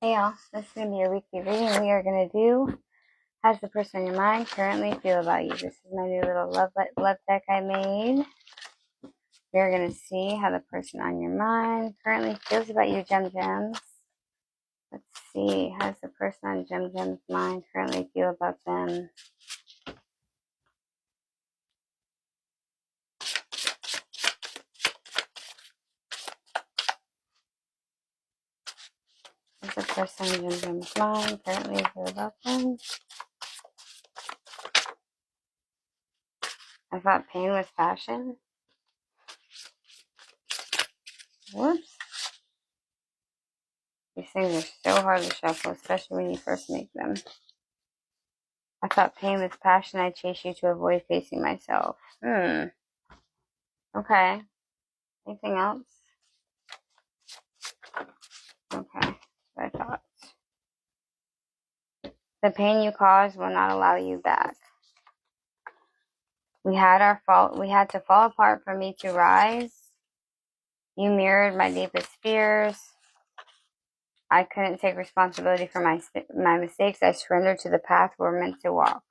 Hey y'all, this is going to be a weekly reading. We are going to do, how's the person in your mind currently feel about you? This is my new little love deck I made. We are going to see how the person on your mind currently feels about you, Gems. Let's see, how's the person on Gem's mind currently feel about them? How's the person on Gem's mind currently feel about them? I thought pain was passion. Whoops. These things are so hard to shuffle, especially when you first make them. I thought pain was passion. I chased you to avoid facing myself. Okay. Anything else? Okay. I thought. The pain you caused will not allow you back. We had our fault. We had to fall apart for me to rise. You mirrored my deepest fears. I couldn't take responsibility for my mistakes. I surrendered to the path we're meant to walk.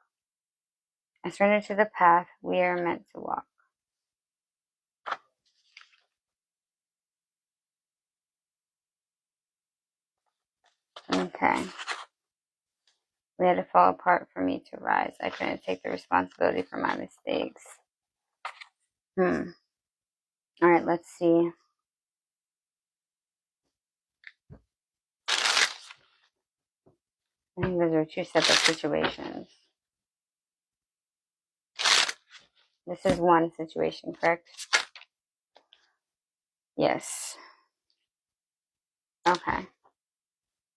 I surrendered to the path we are meant to walk. Okay. We had to fall apart for me to rise. I couldn't take the responsibility for my mistakes. All right, let's see. I think those are two separate situations. This is one situation, correct? Yes. Okay.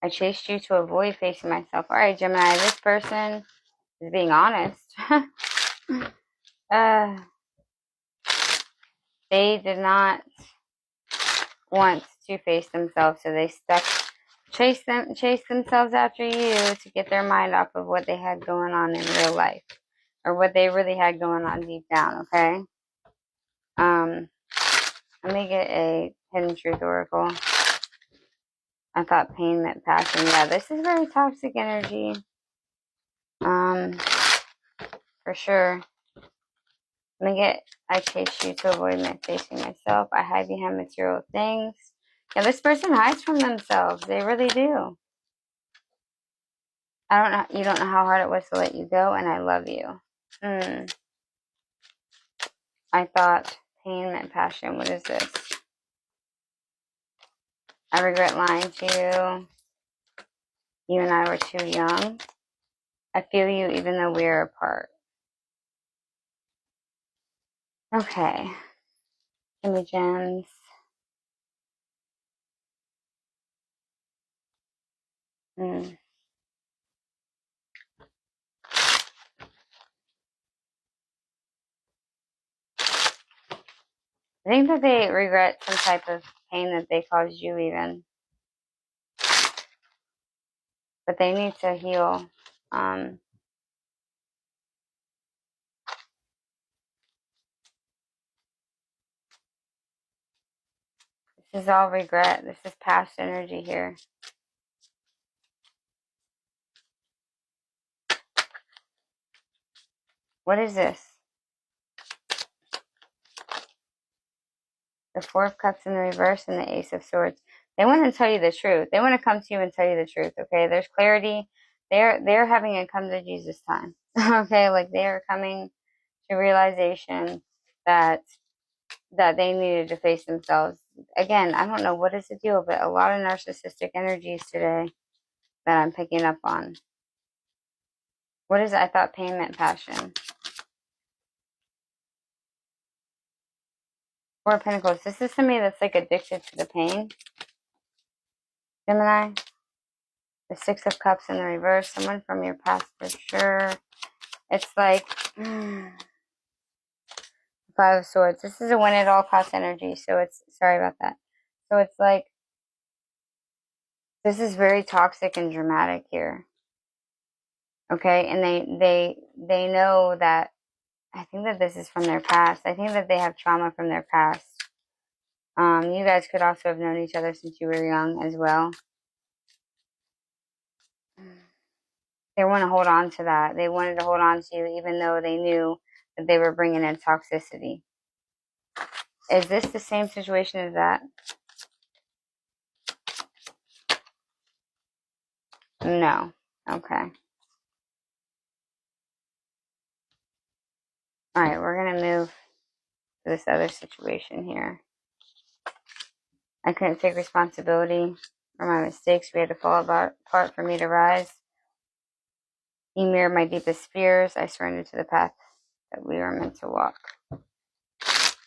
I chased you to avoid facing myself. All right, Gemini, this person is being honest. They did not want to face themselves, so they chased themselves after you to get their mind off of what they had going on in real life, or what they really had going on deep down. Okay. Let me get a hidden truth oracle. I thought pain meant passion. Yeah, this is very toxic energy. For sure. Let me get, I chase you to avoid facing myself. I hide behind material things. Yeah, this person hides from themselves. They really do. You don't know how hard it was to let you go, and I love you. I thought pain meant passion. What is this? I regret lying to you. You and I were too young. I feel you even though we're apart. Okay. Give me gems. I think that they regret some type of pain that they caused you even. But they need to heal. This is all regret. This is past energy here. What is this? The Four of Cups in the reverse and the Ace of Swords. They want to tell you the truth. They want to come to you and tell you the truth. Okay, there's clarity. They're having a come to Jesus time. Okay, like they are coming to realization that they needed to face themselves. Again, I don't know what is the deal, but a lot of narcissistic energies today that I'm picking up on. What is it? I thought pain meant passion. Four of Pentacles. This is somebody that's like addicted to the pain. Gemini. The Six of Cups in the reverse. Someone from your past for sure. It's like Five of Swords. This is a win at all cost energy. So it's, sorry about that. So it's like, this is very toxic and dramatic here. Okay. And they know that, I think that this is from their past. I think that they have trauma from their past. You guys could also have known each other since you were young as well. They want to hold on to that. They wanted to hold on to you even though they knew that they were bringing in toxicity. Is this the same situation as that? No. Okay. All right, we're going to move to this other situation here. I couldn't take responsibility for my mistakes. We had to fall apart for me to rise. You mirrored my deepest fears. I surrendered to the path that we were meant to walk.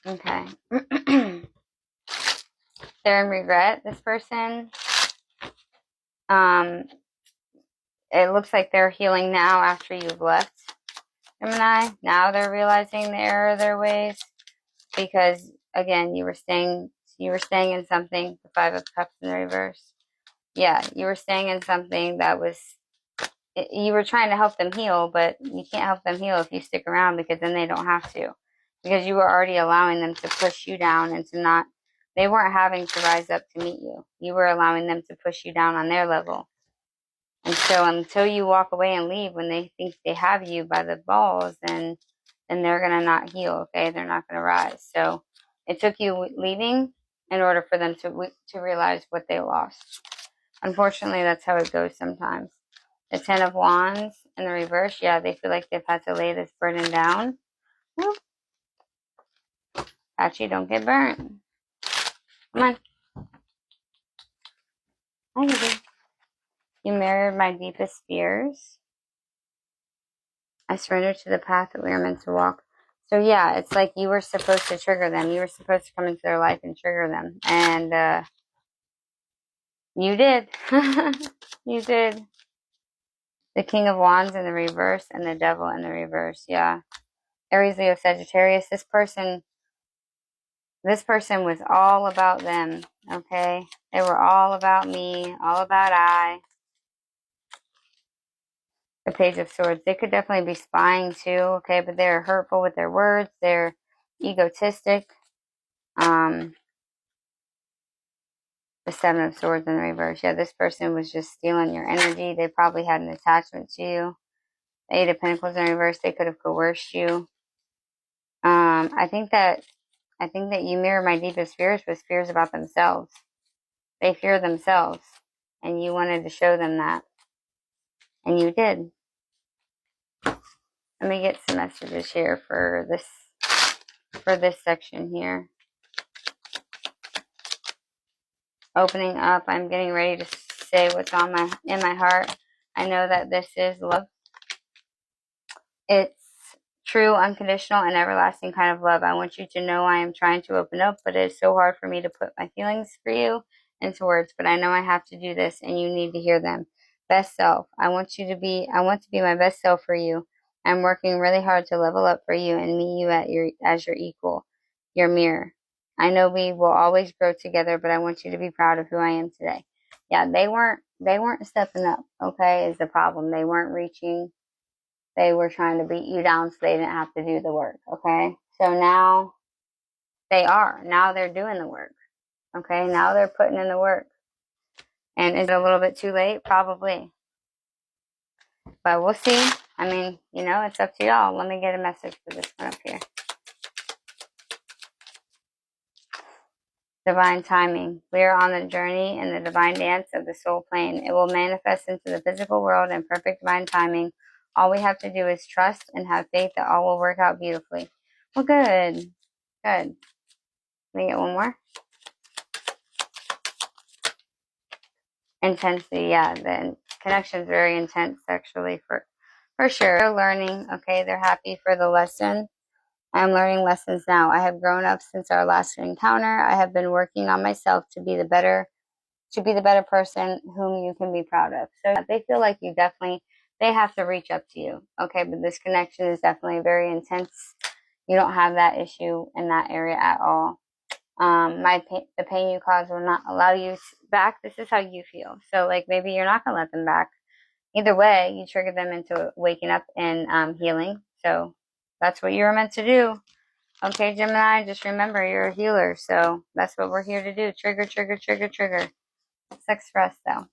Okay. They're in regret, this person. It looks like they're healing now after you've left, Gemini. Now they're realizing the error of their ways because, again, you were staying in something. The Five of Cups in the reverse. Yeah, you were staying in something that was. You were trying to help them heal, but you can't help them heal if you stick around because then they don't have to. Because you were already allowing them to push you down and to not. They weren't having to rise up to meet you. You were allowing them to push you down on their level. And so until you walk away and leave when they think they have you by the balls, then they're going to not heal, okay? They're not going to rise. So it took you leaving in order for them to realize what they lost. Unfortunately, that's how it goes sometimes. The Ten of Wands in the reverse, yeah, they feel like they've had to lay this burden down. Woo. Patchy, don't get burnt. Come on. I get it. You mirrored my deepest fears. I surrendered to the path that we were meant to walk. So yeah, it's like you were supposed to trigger them. You were supposed to come into their life and trigger them. And you did. You did. The King of Wands in the reverse and the Devil in the reverse. Yeah. Aries, Leo, Sagittarius. This person was all about them. Okay. They were all about me, all about I. The Page of Swords. They could definitely be spying too. Okay. But they're hurtful with their words. They're egotistic. The Seven of Swords in the reverse. Yeah, this person was just stealing your energy. They probably had an attachment to you. The Eight of Pentacles in reverse. They could have coerced you. I think that you mirror my deepest fears with fears about themselves. They fear themselves, and you wanted to show them that, and you did. Let me get some messages here for this section here. Opening up. I'm getting ready to say what's in my heart. I know that this is love. It's true, unconditional, and everlasting kind of love. I want you to know I am trying to open up, but it is so hard for me to put my feelings for you into words. But I know I have to do this, and you need to hear them. Best self. I want to be my best self for you. I'm working really hard to level up for you and meet you as your equal, your mirror. I know we will always grow together, but I want you to be proud of who I am today. Yeah, they weren't stepping up, okay, is the problem. They weren't reaching. They were trying to beat you down so they didn't have to do the work, okay? So now they are. Now they're doing the work, okay? Now they're putting in the work. And is it a little bit too late? Probably. But we'll see. I mean, it's up to y'all. Let me get a message for this one up here. Divine timing. We are on the journey in the divine dance of the soul plane. It will manifest into the physical world in perfect divine timing. All we have to do is trust and have faith that all will work out beautifully. Well, good. Good. Let me get one more. Intensity, yeah. The connection is very intense sexually for sure. They're learning, okay? They're happy for the lesson. I'm learning lessons now. I have grown up since our last encounter. I have been working on myself to be the better person whom you can be proud of. So they feel like they have to reach up to you. Okay, but this connection is definitely very intense. You don't have that issue in that area at all. The pain you cause will not allow you back. This is how you feel. So like maybe you're not going to let them back. Either way, you trigger them into waking up and healing. So that's what you were meant to do. Okay, Gemini, just remember you're a healer. So that's what we're here to do. Trigger, trigger, trigger, trigger. Sex for us, though.